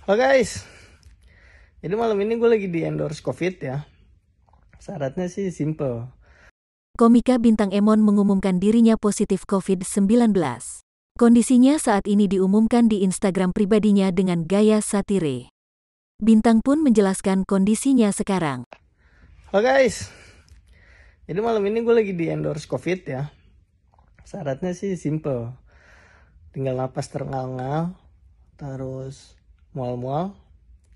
Halo guys, jadi malam ini gue lagi di endorse COVID ya. Syaratnya sih simple. Komika bintang Emon mengumumkan dirinya positif COVID-19. Kondisinya saat ini diumumkan di Instagram pribadinya dengan gaya satire. Bintang pun menjelaskan kondisinya sekarang. Halo guys, jadi malam ini gue lagi di endorse COVID ya. Syaratnya sih simple. Tinggal napas terengal-engal, terus mual-mual,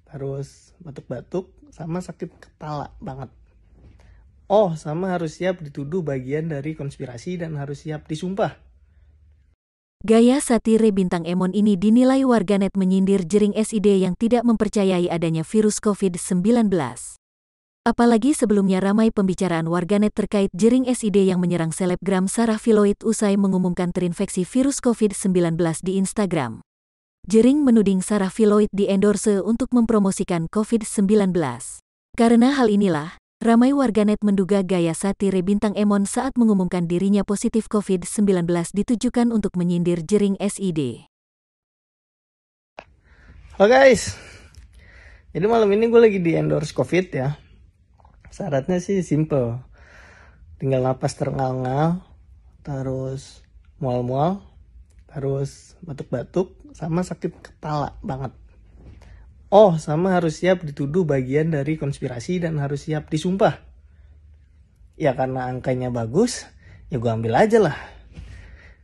terus batuk-batuk, sama sakit kepala banget. Oh, sama harus siap dituduh bagian dari konspirasi dan harus siap disumpah. Gaya satire bintang Emon ini dinilai warganet menyindir jering SID yang tidak mempercayai adanya virus COVID-19. Apalagi sebelumnya ramai pembicaraan warganet terkait jering SID yang menyerang selebgram Sarah Filoid usai mengumumkan terinfeksi virus COVID-19 di Instagram. Jering menuding Sarah Filoid di-endorse untuk mempromosikan COVID-19. Karena hal inilah, ramai warganet menduga gaya satire bintang Emon saat mengumumkan dirinya positif COVID-19 ditujukan untuk menyindir jering SID. Halo guys, jadi malam ini gue lagi di endorse COVID ya. Syaratnya sih simple. Tinggal napas terengal-engal, terus mual-mual, terus batuk-batuk, sama sakit kepala banget. Oh, sama harus siap dituduh bagian dari konspirasi dan harus siap disumpah. Ya karena angkanya bagus, ya gue ambil aja lah.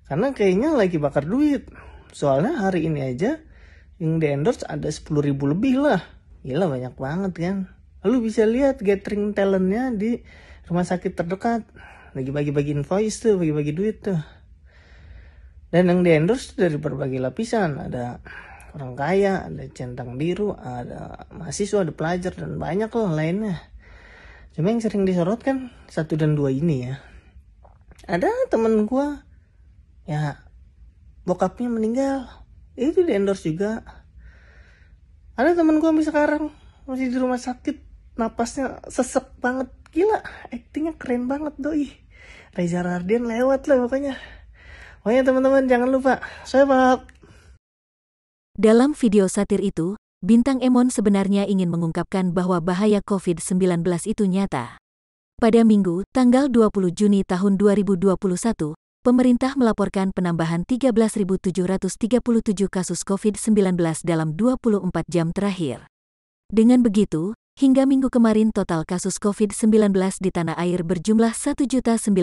Karena kayaknya lagi bakar duit. Soalnya hari ini aja yang di endorse ada 10.000 lebih lah. Gila banyak banget kan. Lalu bisa lihat gathering talentnya di rumah sakit terdekat. Lagi bagi-bagi invoice tuh, bagi-bagi duit tuh. Dan yang di endorse dari berbagai lapisan. Ada orang kaya, ada centang biru, ada mahasiswa, ada pelajar, dan banyak loh lainnya. Cuma yang sering disorot kan 1 dan 2 ini ya. Ada temen gue, ya bokapnya meninggal. Itu di endorse juga. Ada temen gue sampai sekarang masih di rumah sakit. Napasnya sesek banget. Gila, aktingnya keren banget doi. Reza Rahardian lewat lah pokoknya. Pokoknya teman-teman jangan lupa subscribe. Dalam video satir itu, bintang Emon sebenarnya ingin mengungkapkan bahwa bahaya COVID-19 itu nyata. Pada Minggu, tanggal 20 Juni tahun 2021, pemerintah melaporkan penambahan 13.737 kasus COVID-19 dalam 24 jam terakhir. Dengan begitu, hingga minggu kemarin total kasus COVID-19 di tanah air berjumlah 1.900.000.